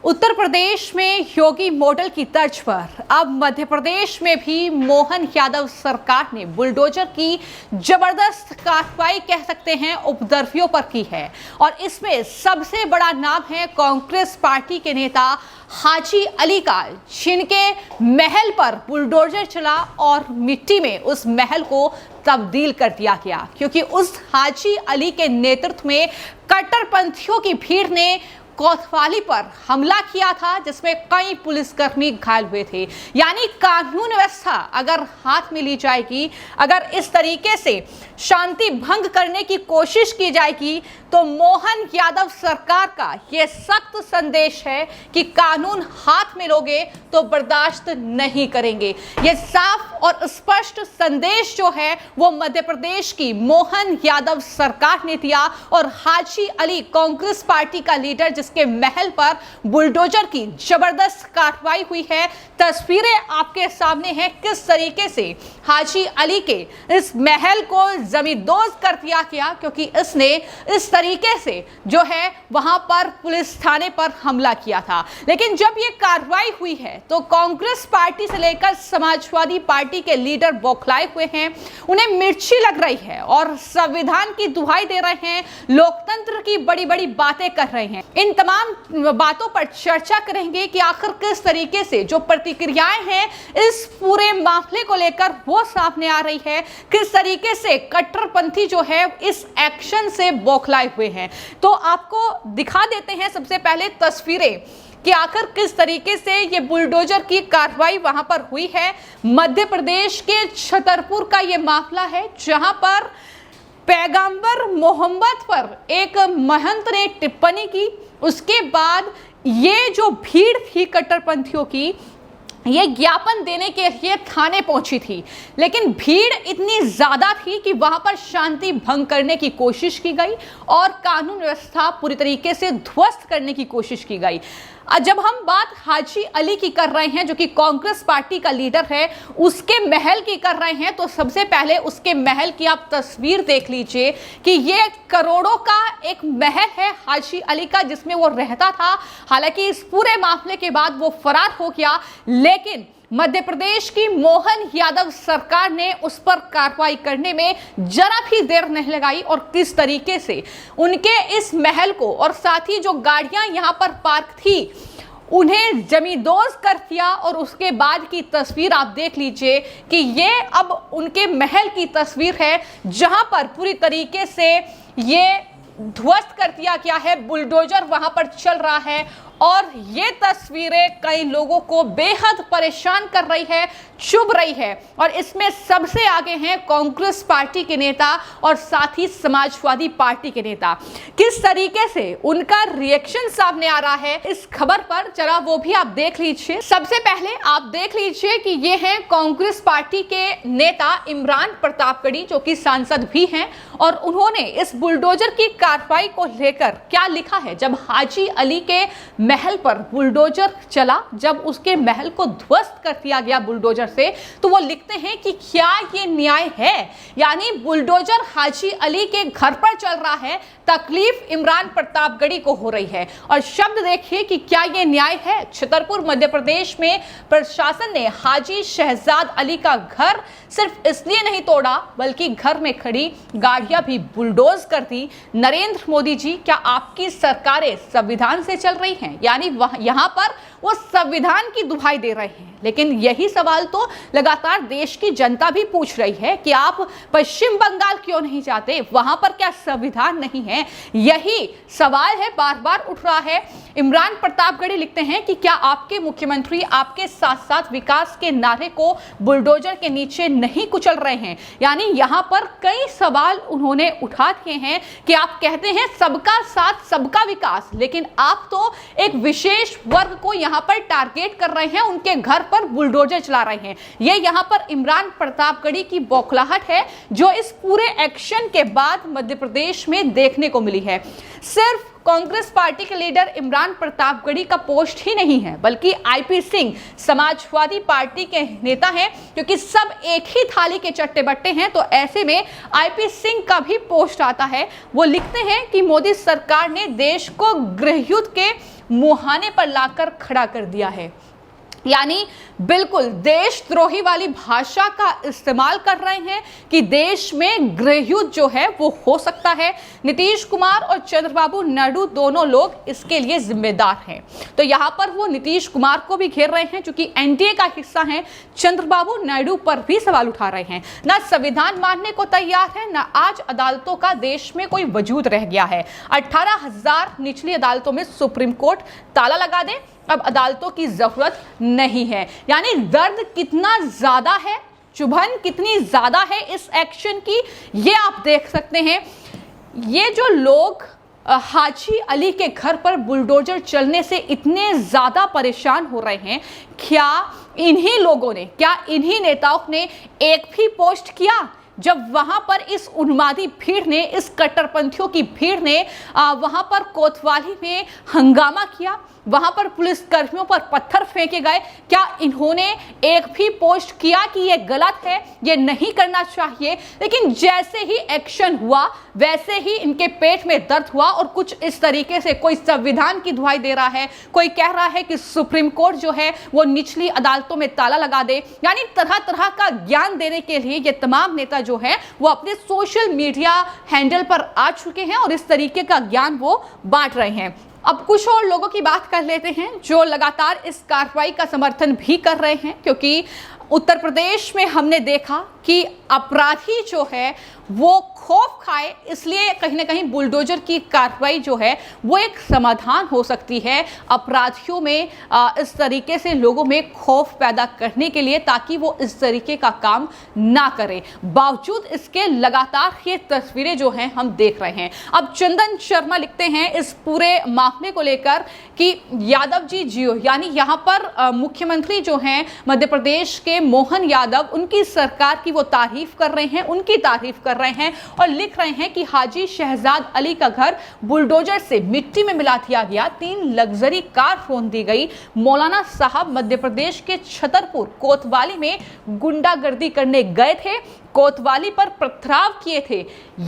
उत्तर प्रदेश में योगी मॉडल की तर्ज पर अब मध्य प्रदेश में भी मोहन यादव सरकार ने बुलडोजर की जबरदस्त कार्रवाई कह सकते हैं उपद्रवियों पर की है। और इसमें सबसे बड़ा नाम है कांग्रेस पार्टी के नेता हाजी अली का, जिनके महल पर बुलडोजर चला और मिट्टी में उस महल को तब्दील कर दिया गया, क्योंकि उस हाजी अली के नेतृत्व में कट्टरपंथियों की भीड़ ने कोतवाली पर हमला किया था, जिसमें कई पुलिसकर्मी घायल हुए थे। यानी कानून व्यवस्था अगर हाथ में ली जाएगी, अगर इस तरीके से शांति भंग करने की कोशिश की जाएगी, तो मोहन यादव सरकार का यह सख्त संदेश है कि कानून हाथ में लोगे तो बर्दाश्त नहीं करेंगे। यह साफ और स्पष्ट संदेश जो है वो मध्य प्रदेश की मोहन यादव सरकार ने दिया। और हाजी अली कांग्रेस पार्टी का लीडर, जिसके महल पर बुलडोजर की जबरदस्त कार्रवाई हुई है, तस्वीरें आपके सामने हैं किस तरीके से हाजी अली के इस महल को जमींदोज कर दिया गया, क्योंकि इसने इस तरीके से जो है वहां पर पुलिस थाने पर हमला किया था। लेकिन जब ये कार्रवाई हुई है तो कांग्रेस पार्टी से लेकर समाजवादी पार्टी के लीडर बौखलाए हुए हैं, उन्हें मिर्ची लग रही है और संविधान की दुहाई दे रहे हैं, लोकतंत्र की बड़ी बड़ी बातें कर रहे हैं। इन तमाम बातों पर चर्चा करेंगे कि आखिर किस तरीके से जो प्रतिक्रियाएं हैं इस पूरे मामले को लेकर वो सामने आ रही है, किस तरीके से कट्टरपंथी जो है इस एक्शन से बौखलाए हुए हैं। तो आपको दिखा देते हैं सबसे पहले तस्वीरें कि आखिर किस तरीके से ये बुलडोजर की कार्रवाई वहां पर हुई है। मध्य प्रदेश के छतरपुर का ये मामला है, जहां पर पैगंबर मोहम्मद पर एक महंत ने टिप्पणी की। उसके बाद ये जो भीड़ थी कट्टरपंथियों की, ये ज्ञापन देने के लिए थाने पहुंची थी, लेकिन भीड़ इतनी ज्यादा थी कि वहां पर शांति भंग करने की कोशिश की गई और कानून व्यवस्था पूरी तरीके से ध्वस्त करने की कोशिश की गई। जब हम बात हाजी अली की कर रहे हैं, जो कि कांग्रेस पार्टी का लीडर है, उसके महल की कर रहे हैं, तो सबसे पहले उसके महल की आप तस्वीर देख लीजिए कि ये करोड़ों का एक महल है हाजी अली का, जिसमें वो रहता था। हालांकि इस पूरे मामले के बाद वो फरार हो गया, लेकिन मध्य प्रदेश की मोहन यादव सरकार ने उस पर कार्रवाई करने में जरा भी देर नहीं लगाई और किस तरीके से उनके इस महल को और साथ ही जो गाड़ियां यहां पर पार्क थी उन्हें जमींदोज कर दिया। और उसके बाद की तस्वीर आप देख लीजिए कि ये अब उनके महल की तस्वीर है, जहां पर पूरी तरीके से ये ध्वस्त कर दिया गया है, बुलडोजर वहां पर चल रहा है। और ये तस्वीरें कई लोगों को बेहद परेशान कर रही है, चुभ रही है। और इसमें सबसे आगे हैं कांग्रेस पार्टी के नेता और साथ ही समाजवादी पार्टी के नेता। किस तरीके से उनका रिएक्शन सामने आ रहा है इस खबर पर, जरा वो भी आप देख लीजिए। सबसे पहले आप देख लीजिए कि ये हैं कांग्रेस पार्टी के नेता इमरान प्रतापगढ़ी, जो कि सांसद भी हैं, और उन्होंने इस बुलडोजर की कार्रवाई को लेकर क्या लिखा है। जब हाजी अली के महल पर बुलडोजर चला, जब उसके महल को ध्वस्त कर दिया गया बुलडोजर से, तो वो लिखते हैं कि क्या ये न्याय है। यानी बुलडोजर हाजी अली के घर पर चल रहा है, तकलीफ इमरान प्रतापगढ़ी को हो रही है। और शब्द देखिए कि क्या ये न्याय है। छतरपुर मध्य प्रदेश में प्रशासन ने हाजी शहजाद अली का घर सिर्फ इसलिए नहीं तोड़ा, बल्कि घर में खड़ी गाड़ियां भी बुलडोज कर दी। नरेंद्र मोदी जी, क्या आपकी सरकारें संविधान से चल रही हैं? यानी यहां पर वो संविधान की दुहाई दे रहे हैं। लेकिन यही सवाल तो लगातार देश की जनता भी पूछ रही है कि आप पश्चिम बंगाल क्यों नहीं जाते, वहां पर क्या संविधान नहीं है? यही सवाल है, बार बार उठ रहा है। इमरान प्रतापगढ़ी लिखते हैं कि क्या आपके मुख्यमंत्री आपके साथ साथ विकास के नारे को बुलडोजर के नीचे नहीं कुचल रहे हैं? यानी यहां पर कई सवाल उन्होंने उठा दिए हैं कि आप कहते हैं सबका साथ सबका विकास, लेकिन आप तो एक विशेष वर्ग को यहां पर टारगेट कर रहे हैं, उनके घर पर बुलडोजर चला रहे हैं। ये यहां पर इमरान प्रतापगढ़ी की बौखलाहट है, जो इस पूरे एक्शन के बाद मध्य प्रदेश में देखने को मिली है। सिर्फ कांग्रेस पार्टी के लीडर इमरान प्रतापगढ़ी का पोस्ट ही नहीं है, बल्कि आईपी सिंह समाजवादी पार्टी के नेता हैं, क्योंकि सब एक ही थाली के चट्टे बट्टे हैं। तो ऐसे में आईपी सिंह का भी पोस्ट आता है। वो लिखते हैं कि मोदी सरकार ने देश को गृहयुद्ध के मुहाने पर लाकर खड़ा कर दिया है। यानी बिल्कुल देशद्रोही वाली भाषा का इस्तेमाल कर रहे हैं कि देश में गृहयुद्ध जो है वो हो सकता है। नीतीश कुमार और चंद्रबाबू नायडू दोनों लोग इसके लिए जिम्मेदार हैं। तो यहाँ पर वो नीतीश कुमार को भी घेर रहे हैं, जो कि एनडीए का हिस्सा हैं। चंद्रबाबू नायडू पर भी सवाल उठा रहे हैं। ना संविधान मानने को तैयार है, ना आज अदालतों का देश में कोई वजूद रह गया है। 18,000 निचली अदालतों में सुप्रीम कोर्ट ताला लगा दे, अब अदालतों की जरूरत नहीं है। यानी दर्द कितना ज्यादा है, चुभन कितनी ज्यादा है इस एक्शन की, ये आप देख सकते हैं। ये जो लोग हाजी अली के घर पर बुलडोजर चलने से इतने ज्यादा परेशान हो रहे हैं, क्या इन्हीं लोगों ने, क्या इन्हीं नेताओं ने एक भी पोस्ट किया जब वहां पर इस उन्मादी भीड़ ने, इस कट्टरपंथियों की भीड़ ने वहां पर कोतवाली में हंगामा किया, वहां पर पुलिस कर्मियों पर पत्थर फेंके गए? क्या इन्होंने एक भी पोस्ट किया कि ये गलत है, ये नहीं करना चाहिए? लेकिन जैसे ही एक्शन हुआ वैसे ही इनके पेट में दर्द हुआ और कुछ इस तरीके से कोई संविधान की दुहाई दे रहा है, कोई कह रहा है कि सुप्रीम कोर्ट जो है वो निचली अदालतों में ताला लगा दे। यानी तरह तरह का ज्ञान देने के लिए ये तमाम नेता जो है वो अपने सोशल मीडिया हैंडल पर आ चुके हैं और इस तरीके का ज्ञान वो बांट रहे हैं। अब कुछ और लोगों की बात कर लेते हैं जो लगातार इस कार्रवाई का समर्थन भी कर रहे हैं, क्योंकि उत्तर प्रदेश में हमने देखा कि अपराधी जो है वो खौफ खाए, इसलिए कहीं ना कहीं बुलडोजर की कार्रवाई जो है वो एक समाधान हो सकती है अपराधियों में, इस तरीके से लोगों में खौफ पैदा करने के लिए, ताकि वो इस तरीके का काम ना करें। बावजूद इसके लगातार ये तस्वीरें जो हैं हम देख रहे हैं। अब चंदन शर्मा लिखते हैं इस पूरे मामले को लेकर कि यादव जी जियो, यानी यहाँ पर मुख्यमंत्री जो हैं मध्य प्रदेश के मोहन यादव, उनकी सरकार की वो तारीफ कर रहे हैं, उनकी तारीफ कर रहे हैं और लिख रहे हैं कि हाजी शहजाद अली का घर बुलडोजर से मिट्टी में मिला दिया गया, 3 लग्जरी कार फोन दी गई। मौलाना साहब मध्य प्रदेश के छतरपुर कोतवाली में गुंडागर्दी करने गए थे, कोतवाली पर पथराव किए थे।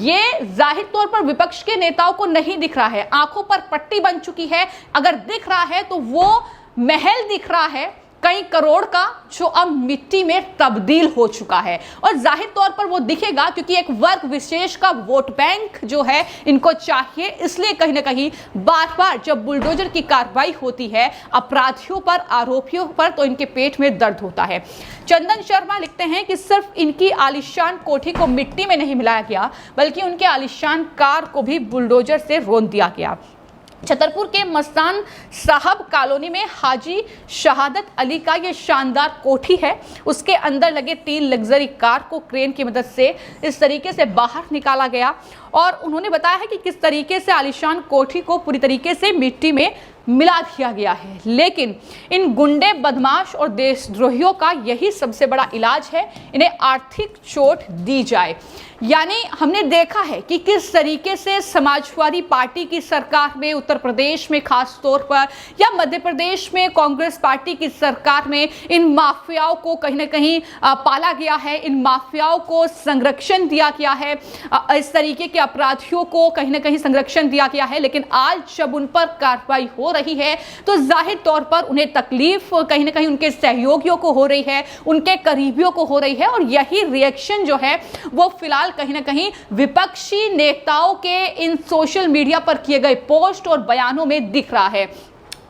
ये जाहिर तौर पर विपक्ष के नेताओं को नहीं दिख रहा है, आंखों पर पट्टी बन चुकी है। अगर दिख रहा है तो वो महल दिख रहा है कई करोड़ का, जो अब मिट्टी में तब्दील हो चुका है। और जाहिर तौर पर वो दिखेगा क्योंकि एक वर्ग विशेष का वोट बैंक जो है इनको चाहिए, इसलिए कहीं ना कहीं बार बार जब बुलडोजर की कार्रवाई होती है अपराधियों पर, आरोपियों पर, तो इनके पेट में दर्द होता है। चंदन शर्मा लिखते हैं कि सिर्फ इनकी आलिशान कोठी को मिट्टी में नहीं मिलाया गया, बल्कि उनके आलिशान कार को भी बुलडोजर से रौंद दिया गया। छतरपुर के मस्तान साहब कॉलोनी में हाजी शहादत अली का ये शानदार कोठी है, उसके अंदर लगे 3 लग्जरी कार को क्रेन की मदद से इस तरीके से बाहर निकाला गया और उन्होंने बताया है कि किस तरीके से आलिशान कोठी को पूरी तरीके से मिट्टी में मिला दिया गया है। लेकिन इन गुंडे, बदमाश और देशद्रोहियों का यही सबसे बड़ा इलाज है, इन्हें आर्थिक चोट दी जाए। यानी हमने देखा है कि किस तरीके से समाजवादी पार्टी की सरकार में, उत्तर प्रदेश में खास तौर पर, या मध्य प्रदेश में कांग्रेस पार्टी की सरकार में इन माफियाओं को कहीं ना कहीं पाला गया है, इन माफियाओं को संरक्षण दिया गया है, इस तरीके के अपराधियों को कहीं ना कहीं संरक्षण दिया गया है। लेकिन आज जब उन पर कार्रवाई हो रही है तो जाहिर तौर पर उन्हें तकलीफ कहीं ना कहीं उनके सहयोगियों को हो रही है, उनके करीबियों को हो रही है। और यही रिएक्शन जो है वो फिलहाल कहीं ना कहीं विपक्षी नेताओं के इन सोशल मीडिया पर किए गए पोस्ट और बयानों में दिख रहा है।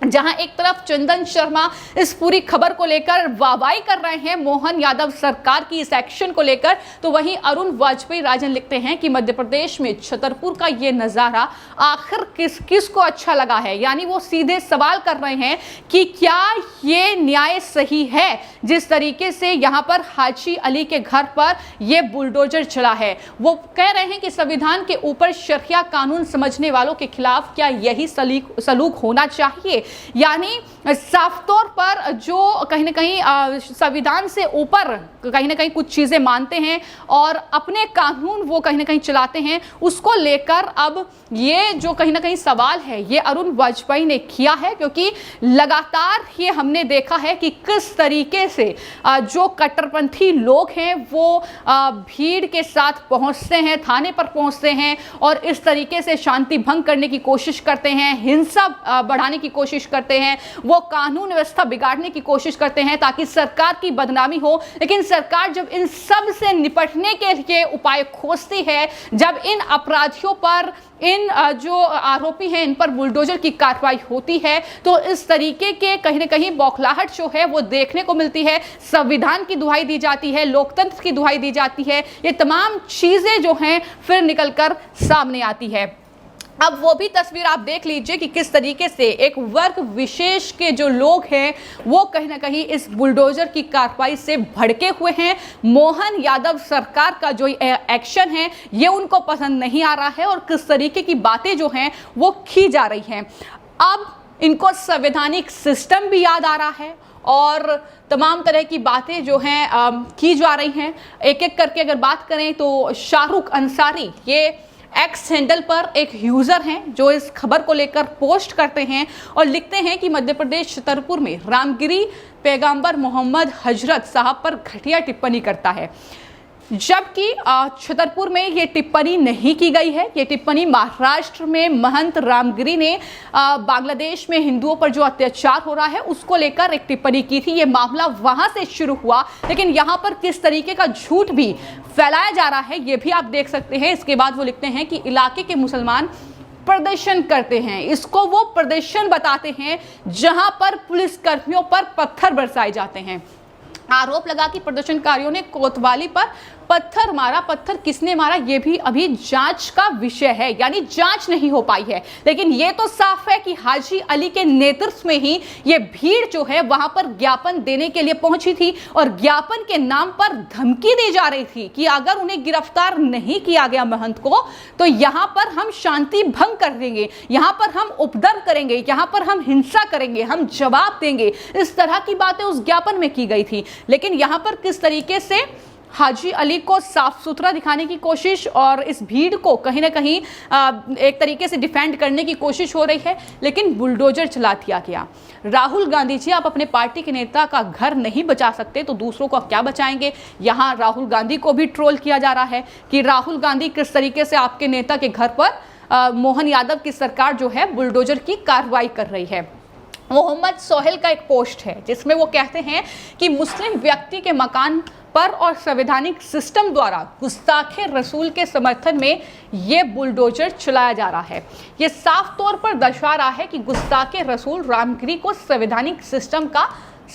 जहां एक तरफ चंदन शर्मा इस पूरी खबर को लेकर वाहवाही कर रहे हैं मोहन यादव सरकार की इस एक्शन को लेकर, तो वहीं अरुण वाजपेयी राजन लिखते हैं कि मध्य प्रदेश में छतरपुर का ये नजारा आखिर किस को अच्छा लगा है। यानी वो सीधे सवाल कर रहे हैं कि क्या ये न्याय सही है जिस तरीके से यहाँ पर हाजी अली के घर पर ये बुलडोजर चला है। वो कह रहे हैं कि संविधान के ऊपर शरिया कानून समझने वालों के खिलाफ क्या यही सलूक होना चाहिए। यानी साफ तौर पर जो कहीं ना कहीं संविधान से ऊपर कहीं ना कहीं कुछ चीजें मानते हैं और अपने कानून वो कहीं ना कहीं चलाते हैं, उसको लेकर अब ये जो कहीं ना कहीं सवाल है ये अरुण वाजपेयी ने किया है। क्योंकि लगातार ये हमने देखा है कि किस तरीके से जो कट्टरपंथी लोग हैं वो भीड़ के साथ पहुंचते हैं, थाने पर पहुंचते हैं और इस तरीके से शांति भंग करने की कोशिश करते हैं, हिंसा बढ़ाने की कोशिश करते हैं, वो कानून व्यवस्था बिगाड़ने की कोशिश करते हैं ताकि सरकार की बदनामी हो। लेकिन सरकार जब इन सब से निपटने के लिए उपाय खोजती है, जब इन अपराधियों पर, इन जो आरोपी हैं इन पर बुलडोजर की कार्रवाई होती है, तो इस तरीके के कहीं ना कहीं बौखलाहट जो है वो देखने को मिलती है। संविधान की दुहाई दी जाती है, लोकतंत्र की दुहाई दी जाती है, ये तमाम चीजें जो हैं फिर निकलकर सामने आती है। अब वो भी तस्वीर आप देख लीजिए कि किस तरीके से एक वर्ग विशेष के जो लोग हैं वो कहीं ना कहीं इस बुलडोजर की कार्रवाई से भड़के हुए हैं। मोहन यादव सरकार का जो एक्शन है ये उनको पसंद नहीं आ रहा है और किस तरीके की बातें जो हैं वो की जा रही हैं। अब इनको संवैधानिक सिस्टम भी याद आ रहा है और तमाम तरह की बातें जो हैं की जा रही हैं। एक एक करके अगर बात करें तो शाहरुख अंसारी ये एक्स हैंडल पर एक यूजर हैं जो इस खबर को लेकर पोस्ट करते हैं और लिखते हैं कि मध्य प्रदेश छतरपुर में रामगिरी पैगंबर मोहम्मद हजरत साहब पर घटिया टिप्पणी करता है। जबकि छतरपुर में ये टिप्पणी नहीं की गई है। ये टिप्पणी महाराष्ट्र में महंत रामगिरी ने बांग्लादेश में हिंदुओं पर जो अत्याचार हो रहा है उसको लेकर एक टिप्पणी की थी। ये मामला वहां से शुरू हुआ, लेकिन यहाँ पर किस तरीके का झूठ भी फैलाया जा रहा है ये भी आप देख सकते हैं। इसके बाद वो लिखते हैं कि इलाके के मुसलमान प्रदर्शन करते हैं, इसको वो प्रदर्शन बताते हैं जहां पर पुलिस कर्मियों पर पत्थर बरसाए जाते हैं। आरोप लगा कि प्रदर्शनकारियों ने कोतवाली पर पत्थर मारा। पत्थर किसने मारा ये भी अभी जांच का विषय है, यानी जांच नहीं हो पाई है। लेकिन ये तो साफ है कि हाजी अली के नेतृत्व में ही ये भीड़ जो है वहां पर ज्ञापन देने के लिए पहुंची थी और ज्ञापन के नाम पर धमकी दी जा रही थी कि अगर उन्हें गिरफ्तार नहीं किया गया महंत को तो यहां पर हम शांति भंग कर देंगे, यहां पर हम उपद्रव करेंगे, यहां पर हम हिंसा करेंगे, हम जवाब देंगे। इस तरह की बातें उस ज्ञापन में की गई थी। लेकिन यहां पर किस तरीके से हाजी अली को साफ सुथरा दिखाने की कोशिश और इस भीड़ को कहीं ना कहीं एक तरीके से डिफेंड करने की कोशिश हो रही है, लेकिन बुलडोजर चला दिया गया। राहुल गांधी जी, आप अपने पार्टी के नेता का घर नहीं बचा सकते तो दूसरों को क्या बचाएंगे। यहाँ राहुल गांधी को भी ट्रोल किया जा रहा है कि राहुल गांधी किस तरीके से आपके नेता के घर पर मोहन यादव की सरकार जो है बुलडोजर की कार्रवाई कर रही है। मोहम्मद सोहेल का एक पोस्ट है जिसमें वो कहते हैं कि मुस्लिम व्यक्ति के मकान पर और संवैधानिक सिस्टम द्वारा गुस्ताखे रसूल के समर्थन में ये बुलडोजर चलाया जा रहा है। ये साफ तौर पर दर्शा रहा है कि गुस्ताखे रसूल रामगिरी को संवैधानिक सिस्टम का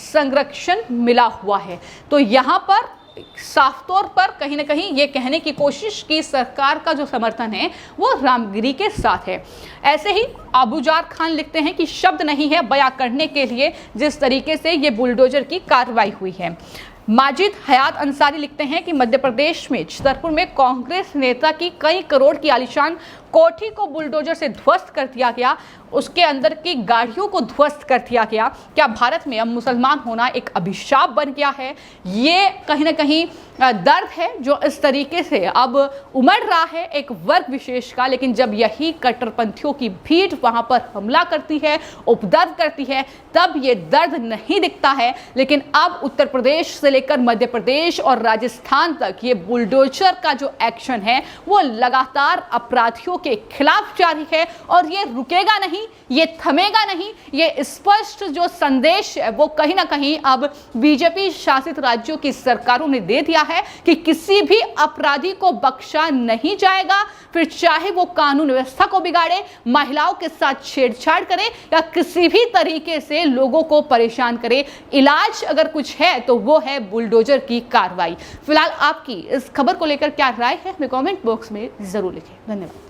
संरक्षण मिला हुआ है। तो यहाँ पर साफ तौर पर कहीं ना कहीं ये कहने की कोशिश की सरकार का जो समर्थन है वो रामगिरी के साथ है। ऐसे ही अबूजार खान लिखते हैं कि शब्द नहीं है बयां करने के लिए जिस तरीके से ये बुलडोजर की कार्रवाई हुई है। माजिद हयात अंसारी लिखते हैं कि मध्य प्रदेश में छतरपुर में कांग्रेस नेता की कई करोड़ की आलीशान कोठी को बुलडोजर से ध्वस्त कर दिया गया, उसके अंदर की गाड़ियों को ध्वस्त कर दिया गया। क्या भारत में अब मुसलमान होना एक अभिशाप बन गया है? ये कहीं ना कहीं दर्द है जो इस तरीके से अब उमड़ रहा है एक वर्ग विशेष का। लेकिन जब यही कट्टरपंथियों की भीड़ वहां पर हमला करती है, उपद्रव करती है, तब ये दर्द नहीं दिखता है। लेकिन अब उत्तर प्रदेश से लेकर मध्य प्रदेश और राजस्थान तक ये बुलडोजर का जो एक्शन है वो लगातार अपराधियों के खिलाफ जारी है और ये रुकेगा नहीं, ये थमेगा नहीं। ये स्पष्ट जो संदेश है वो कहीं ना कहीं अब बीजेपी शासित राज्यों की सरकारों ने दे दिया है कि किसी भी अपराधी को बख्शा नहीं जाएगा, फिर चाहे वो कानून व्यवस्था को बिगाड़े, महिलाओं के साथ छेड़छाड़ करे या किसी भी तरीके से लोगों को परेशान करे। इलाज अगर कुछ है तो वो है बुलडोजर की कार्रवाई। फिलहाल आपकी इस खबर को लेकर क्या राय है हमें कमेंट बॉक्स में जरूर लिखें। धन्यवाद।